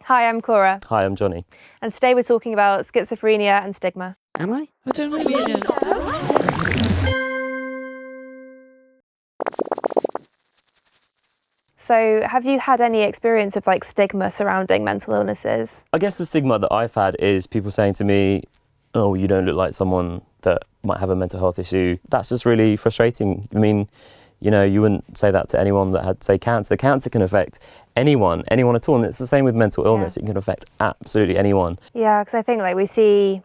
Hi, I'm Cora. Hi, I'm Jonny. And today we're talking about schizophrenia and stigma. Am I? I don't know yet. So have you had any experience of stigma surrounding mental illnesses? I guess the stigma that I've had is people saying to me, oh, you don't look like someone that might have a mental health issue. That's just really frustrating. I mean, you wouldn't say that to anyone that had, say, cancer. Cancer can affect anyone at all. And it's the same with mental illness. Yeah. It can affect absolutely anyone. Yeah, because I think we see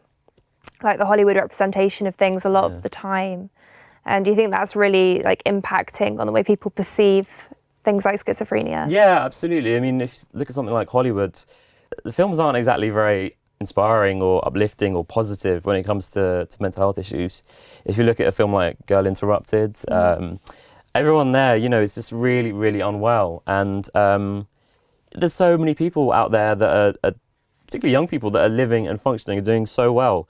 the Hollywood representation of things a lot of the time. And do you think that's really impacting on the way people perceive things like schizophrenia? Yeah, absolutely. I mean, if you look at something like Hollywood, the films aren't exactly very inspiring or uplifting or positive when it comes to mental health issues. If you look at a film like Girl Interrupted, everyone there, is just really, really unwell. And there's so many people out there that are, particularly young people, that are living and functioning and doing so well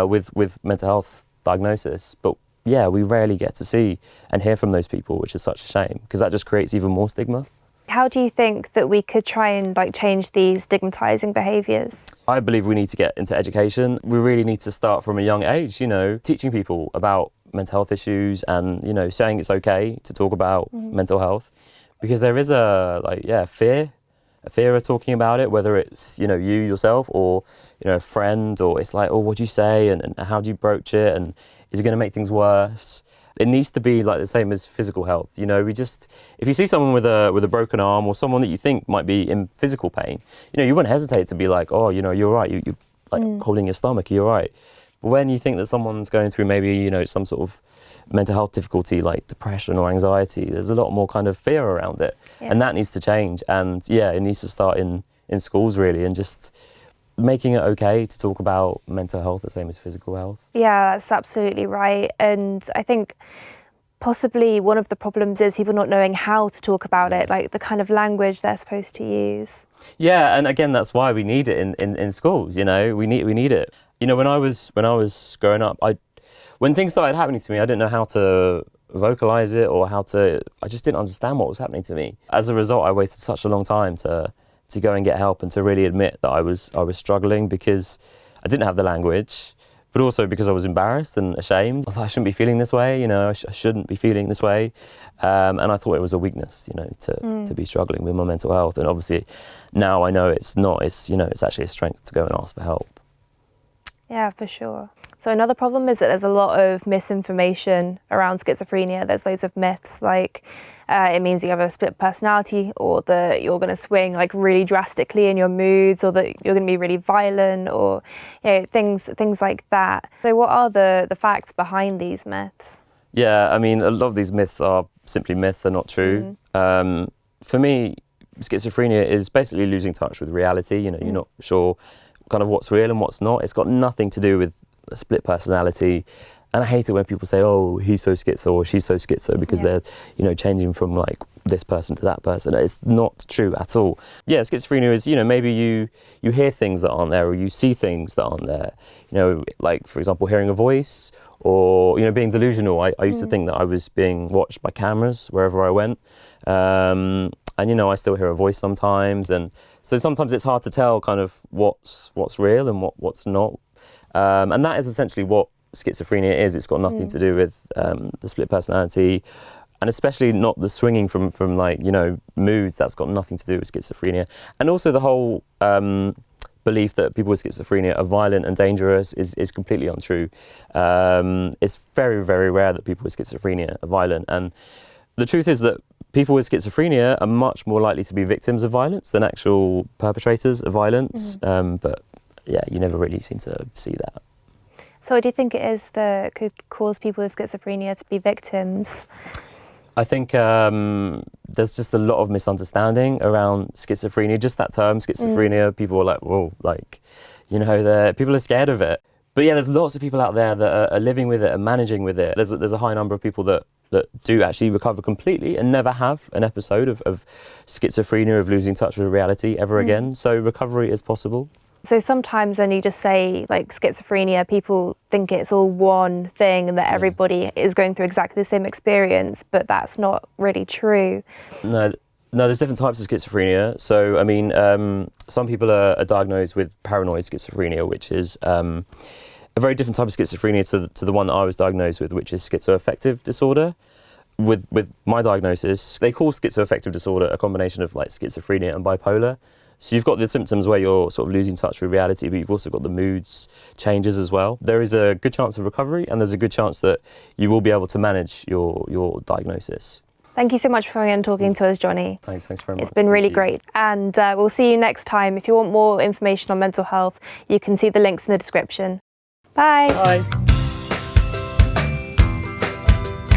with mental health diagnosis. But yeah, we rarely get to see and hear from those people, which is such a shame, because that just creates even more stigma. How do you think that we could try and change these stigmatizing behaviours? I believe we need to get into education. We really need to start from a young age, teaching people about mental health issues and, saying it's okay to talk about mental health, because there is a fear of talking about it, whether it's, you yourself or, a friend, or it's like, oh, what do you say? And how do you broach it? And is it going to make things worse? It needs to be the same as physical health. If you see someone with a broken arm or someone that you think might be in physical pain, you wouldn't hesitate to be like, oh, you're right. You're holding your stomach, you're right. But when you think that someone's going through maybe, some sort of mental health difficulty like depression or anxiety, there's a lot more kind of fear around it. Yeah. And that needs to change. And yeah, it needs to start in schools really, and just making it okay to talk about mental health the same as physical health. Yeah, that's absolutely right. And I think possibly one of the problems is people not knowing how to talk about it, the kind of language they're supposed to use. Yeah, and again, that's why we need it in schools. We need it. When I was growing up, when things started happening to me, I didn't know how to vocalize it or I just didn't understand what was happening to me. As a result, I waited such a long time to go and get help and to really admit that I was struggling, because I didn't have the language, but also because I was embarrassed and ashamed. I was like, I shouldn't be feeling this way, I shouldn't be feeling this way. And I thought it was a weakness, to be struggling with my mental health. And obviously now I know it's not, it's actually a strength to go and ask for help. Yeah, for sure. So another problem is that there's a lot of misinformation around schizophrenia. There's loads of myths, it means you have a split personality, or that you're going to swing really drastically in your moods, or that you're going to be really violent, or things like that. So what are the facts behind these myths? Yeah, I mean, a lot of these myths are simply myths, they're not true. For me, schizophrenia is basically losing touch with reality. You're not sure kind of what's real and what's not. It's got nothing to do with a split personality. And I hate it when people say, oh, he's so schizo or she's so schizo, because they're, changing from this person to that person. It's not true at all. Yeah, schizophrenia is, maybe you hear things that aren't there, or you see things that aren't there. For example, hearing a voice, or, being delusional. I used to think that I was being watched by cameras wherever I went. And, I still hear a voice sometimes. And so sometimes it's hard to tell kind of what's real and what's not. And that is essentially what schizophrenia is. It's got nothing to do with the split personality, and especially not the swinging from moods. That's got nothing to do with schizophrenia. And also the whole belief that people with schizophrenia are violent and dangerous is completely untrue. It's very, very rare that people with schizophrenia are violent. And the truth is that people with schizophrenia are much more likely to be victims of violence than actual perpetrators of violence. But yeah, you never really seem to see that. So what do you think it is that could cause people with schizophrenia to be victims? I think there's just a lot of misunderstanding around schizophrenia. Just that term, schizophrenia, people are like, whoa, people are scared of it. But yeah, there's lots of people out there that are living with it and managing with it. There's a high number of people that do actually recover completely and never have an episode of schizophrenia, of losing touch with reality ever again. So recovery is possible. So sometimes when you just say schizophrenia, people think it's all one thing and that everybody is going through exactly the same experience, but that's not really true. No, No, there's different types of schizophrenia. So, I mean, some people are diagnosed with paranoid schizophrenia, which is a very different type of schizophrenia to the one that I was diagnosed with, which is schizo-affective disorder. With my diagnosis, they call schizo-affective disorder a combination of like schizophrenia and bipolar. So you've got the symptoms where you're sort of losing touch with reality, but you've also got the moods changes as well. There is a good chance of recovery, and there's a good chance that you will be able to manage your diagnosis. Thank you so much for coming and talking to us, Jonny. Thanks very much. It's been really great. And we'll see you next time. If you want more information on mental health, you can see the links in the description. Bye. Bye.